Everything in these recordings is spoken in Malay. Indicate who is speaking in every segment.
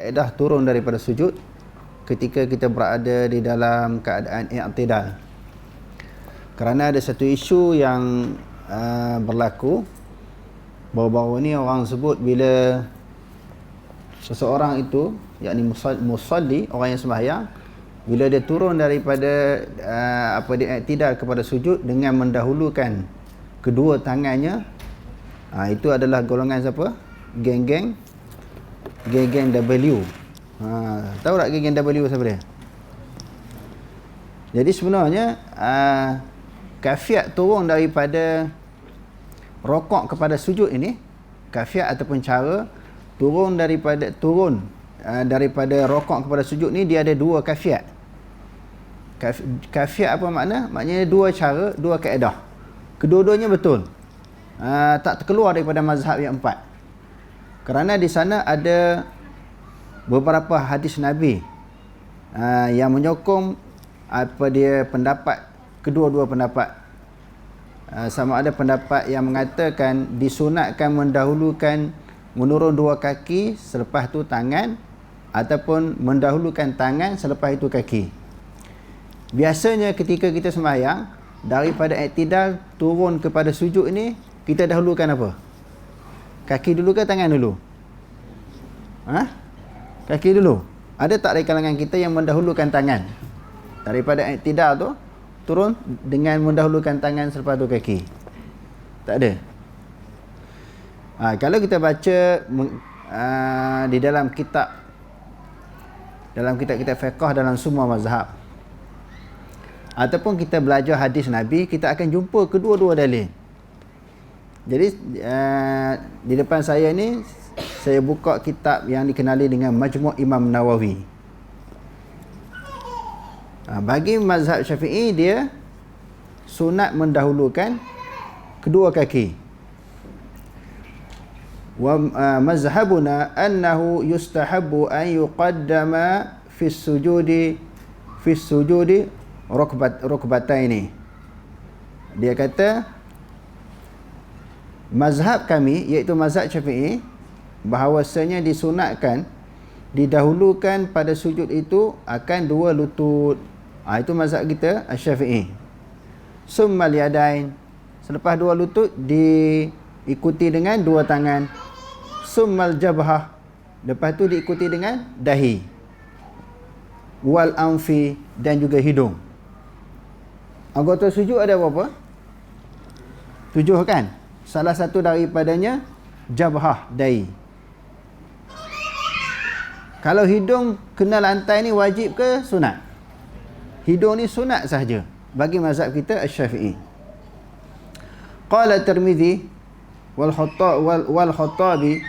Speaker 1: kaedah turun daripada sujud ketika kita berada di dalam keadaan i'tidal. Kerana ada satu isu yang berlaku baru-baru ni, orang sebut bila seseorang itu, yakni musalli, orang yang sembahyang, bila dia turun daripada dia i'tidal kepada sujud dengan mendahulukan kedua tangannya, itu adalah golongan siapa? Geng-geng W. Tahu tak geng-geng W siapa dia? Jadi sebenarnya kafiat turun daripada rokok kepada sujud ini, kafiat ataupun cara turun daripada rokok kepada sujud ni, dia ada dua kafiat. Kafiat apa makna? Maknanya dua cara, dua kaedah. Kedua-duanya betul. Tak terkeluar daripada mazhab yang empat. Kerana di sana ada beberapa hadis Nabi yang menyokong pendapat, kedua-dua pendapat. Sama ada pendapat yang mengatakan disunatkan mendahulukan menurun dua kaki, selepas tu tangan, ataupun mendahulukan tangan, selepas itu kaki. Biasanya ketika kita sembahyang, daripada i'tidal turun kepada sujud ini, kita dahulukan apa? Kaki dulu ke tangan dulu? Kaki dulu. Ada tak dari kalangan kita yang mendahulukan tangan? Daripada i'tidal tu turun dengan mendahulukan tangan, selepas tu kaki. Tak ada. Kalau kita baca di dalam kitab-kitab fiqh dalam semua mazhab, ataupun kita belajar hadis Nabi, kita akan jumpa kedua-dua dalil. Jadi di depan saya ni, saya buka kitab yang dikenali dengan Majmu' Imam Nawawi. Bagi mazhab Syafi'i, dia sunat mendahulukan kedua kaki. Wa mazhabuna annahu yustahabbu an yuqaddama fi sujudi rukbataini. Dia kata mazhab kami, iaitu mazhab Syafi'i, bahawasanya disunatkan didahulukan pada sujud itu akan dua lutut. Itu mazhab kita Asy-Syafi'i. Summal yadain, selepas dua lutut diikuti dengan dua tangan. Summal jabhah, lepas tu diikuti dengan dahi. Wal anfi, dan juga hidung. Anggota sujud ada berapa? 7 kan? Salah satu daripadanya jabhah, dahi. Kalau hidung kena lantai ni wajib ke sunat? Hidung ni sunat sahaja bagi mazhab kita Asy-Syafi'i. Qala Tirmizi wal Khattabi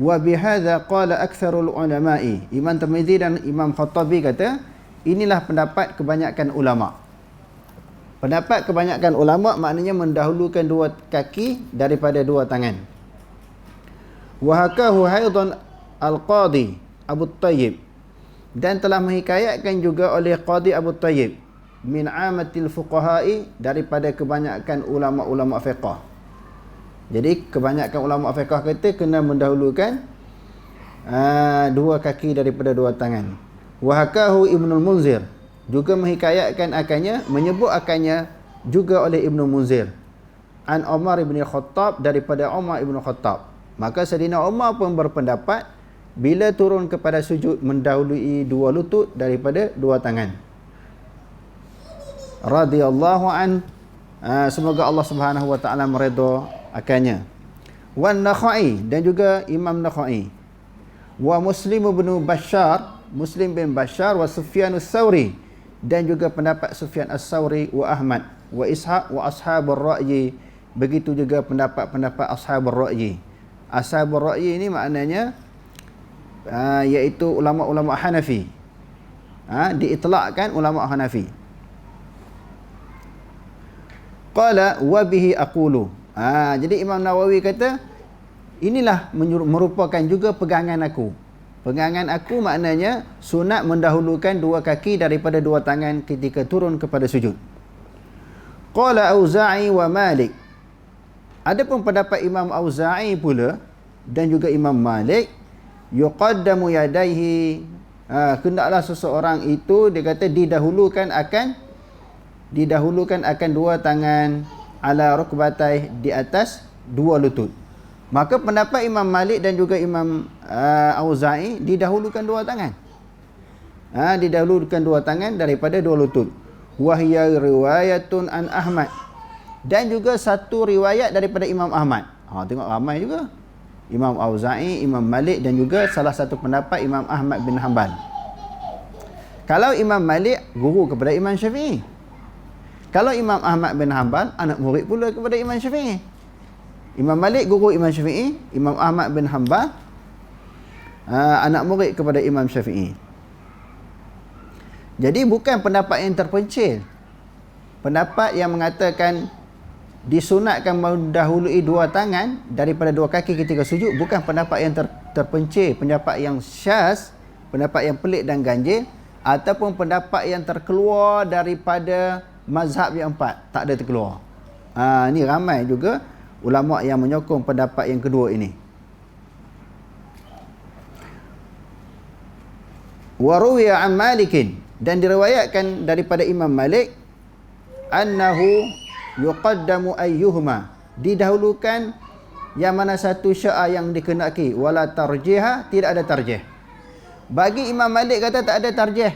Speaker 1: wa bihadza qala aktsarul ulama'i. Imam Tirmizi dan Imam Khattabi kata, inilah pendapat kebanyakan ulama. Pendapat kebanyakan ulama maknanya mendahulukan dua kaki daripada dua tangan. Wa hakahu haidan al-Qadhi Abu Tayyib, dan telah menghikayatkan juga oleh Qadhi Abu Tayyib min amatil fuqaha'i, daripada kebanyakan ulama-ulama fiqh. Jadi kebanyakan ulama fiqh kata kena mendahulukan dua kaki daripada dua tangan. Wa hakahu Ibnul Munzir, juga menghikayatkan akannya, menyebut akannya juga oleh Ibnu Munzir an Umar bin Khattab, daripada Umar bin Khattab. Maka Sayyidina Umar pun berpendapat bila turun kepada sujud mendahului dua lutut daripada dua tangan. Radhiyallahu an, semoga Allah Subhanahu wa taala meredha akannya. Wan Nakhai, dan juga Imam Nakhai. Wa Muslim bin Bashar, Muslim bin Bashar, wa Sufyan Ats-Tsauri, dan juga pendapat Sufyan Ats-Tsauri, wa Ahmad, wa Ishaq, wa ashabur ra'yi, begitu juga pendapat-pendapat ashabur ra'yi. Ashabur ra'yi ini maknanya iaitu ulama-ulama Hanafi. Diitlakkan ulama Hanafi. Qala wa bihi aqulu. Jadi Imam Nawawi kata, inilah merupakan juga pegangan aku. Pegangan aku maknanya sunat mendahulukan dua kaki daripada dua tangan ketika turun kepada sujud. Qala Auza'i wa Malik. Adapun pendapat Imam Auza'i pula dan juga Imam Malik, yuqaddamu yadaihi, hendaklah seseorang itu, dia kata didahulukan akan dua tangan, ala rukbatai, di atas dua lutut. Maka pendapat Imam Malik dan juga Imam Auza'i didahulukan dua tangan. Didahulukan dua tangan daripada dua lutut. Wahya riwayatun an Ahmad, dan juga satu riwayat daripada Imam Ahmad. Tengok ramai juga. Imam Auza'i, Imam Malik, dan juga salah satu pendapat Imam Ahmad bin Hanbal. Kalau Imam Malik, guru kepada Imam Syafi'i. Kalau Imam Ahmad bin Hanbal, anak murid pula kepada Imam Syafi'i. Imam Malik guru Imam Syafi'i, Imam Ahmad bin Hanbal anak murid kepada Imam Syafi'i. Jadi bukan pendapat yang terpencil. Pendapat yang mengatakan disunatkan mendahului dua tangan daripada dua kaki ketika sujud, bukan pendapat yang terpencil, pendapat yang syaz, pendapat yang pelik dan ganjil, ataupun pendapat yang terkeluar daripada mazhab yang empat. Tak ada terkeluar. Ni ramai juga ulama yang menyokong pendapat yang kedua ini. Wa ruwiya an Malikin, dan diriwayatkan daripada Imam Malik, annahu yuqaddamu ayyuhuma, didahulukan yang mana satu syiar yang dikenaki, wala tarjiha, tidak ada tarjih. Bagi Imam Malik kata tak ada tarjih.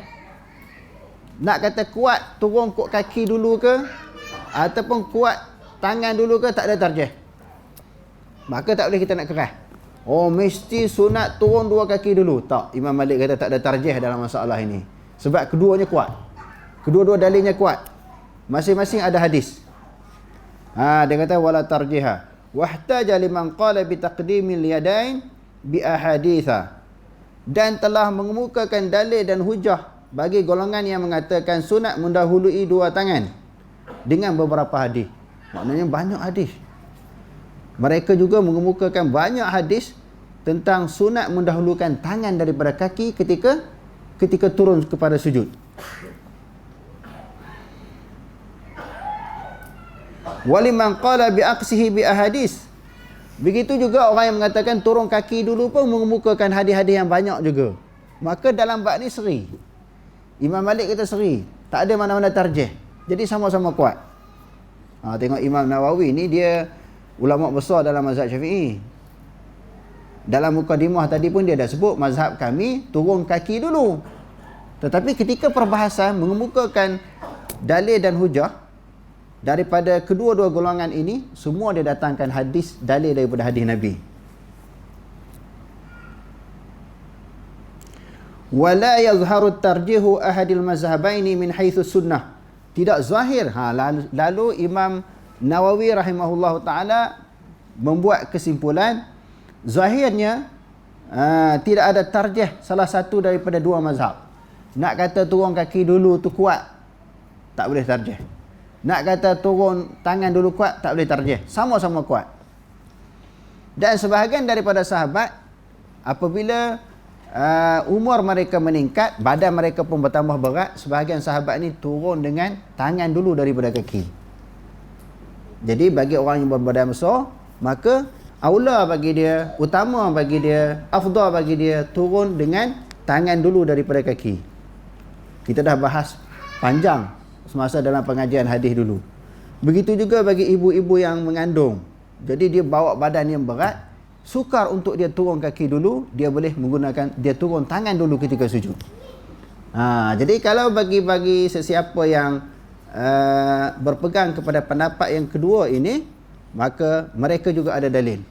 Speaker 1: Nak kata kuat turun kok kaki dulu ke, ataupun kuat tangan dulu ke, tak ada tarjih. Maka tak boleh kita nak keras, mesti sunat turun dua kaki dulu. Tak, Imam Malik kata tak ada tarjih dalam masalah ini. Sebab keduanya kuat, kedua-dua dalilnya kuat, masing-masing ada hadis. Dia kata wala tarjiha, wahtaja liman qala bi taqdimil yadain bi ahaditha, dan telah mengemukakan dalil dan hujah bagi golongan yang mengatakan sunat mendahului dua tangan dengan beberapa hadis. Maknanya banyak hadis. Mereka juga mengemukakan banyak hadis tentang sunat mendahulukan tangan daripada kaki ketika turun kepada sujud. Waliman qala bi aqsihi bi ahadis, begitu juga orang yang mengatakan turun kaki dulu pun mengemukakan hadis-hadis yang banyak juga. Maka dalam bab ni seri. Imam Malik kata seri, tak ada mana-mana tarjih. Jadi sama-sama kuat. Tengok Imam Nawawi ni, dia ulama besar dalam mazhab Syafi'i. Dalam mukadimah tadi pun dia dah sebut mazhab kami turun kaki dulu. Tetapi ketika perbahasan mengemukakan dalil dan hujah daripada kedua-dua golongan ini, semua dia datangkan hadis, dalil daripada hadis Nabi. Wala yazharu tarjihu ahadil mazhabaini min haitsu sunnah, tidak zahir. Lalu Imam Nawawi rahimahullahu taala membuat kesimpulan, zahirnya tidak ada tarjih salah satu daripada dua mazhab. Nak kata turun kaki dulu tu kuat, tak boleh tarjih. Nak kata turun tangan dulu kuat, tak boleh tarjih. Sama-sama kuat. Dan sebahagian daripada sahabat, apabila umur mereka meningkat, badan mereka pun bertambah berat, sebahagian sahabat ni turun dengan tangan dulu daripada kaki. Jadi bagi orang yang berbadan besar, maka aula bagi dia, utama bagi dia, afdal bagi dia turun dengan tangan dulu daripada kaki. Kita dah bahas panjang semasa dalam pengajian hadis dulu. Begitu juga bagi ibu-ibu yang mengandung. Jadi dia bawa badan yang berat, sukar untuk dia turun kaki dulu, dia boleh menggunakan, dia turun tangan dulu ketika sujud. Jadi kalau bagi sesiapa yang berpegang kepada pendapat yang kedua ini, maka mereka juga ada dalil.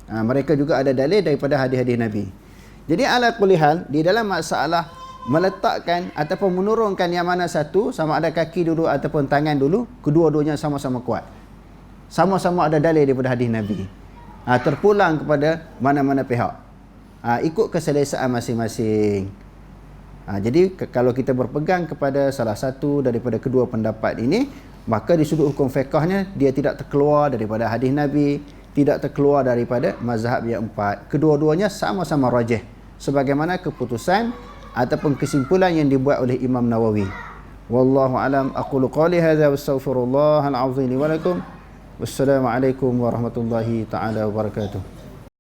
Speaker 1: Mereka juga ada dalil daripada hadis-hadis Nabi. Jadi ala kulli hal, di dalam masalah meletakkan ataupun menurunkan yang mana satu, sama ada kaki dulu ataupun tangan dulu, kedua-duanya sama-sama kuat. Sama-sama ada dalil daripada hadis Nabi. Terpulang kepada mana-mana pihak. Ikut keselesaan masing-masing. Jadi kalau kita berpegang kepada salah satu daripada kedua pendapat ini, maka di sudut hukum fiqahnya dia tidak terkeluar daripada hadis Nabi, tidak terkeluar daripada mazhab yang empat. Kedua-duanya sama-sama rajih, sebagaimana keputusan ataupun kesimpulan yang dibuat oleh Imam Nawawi. Wallahu alam, aqulu qali hadza wastaghfirullahal azim li wa lakum. Wassalamualaikum warahmatullahi taala wabarakatuh.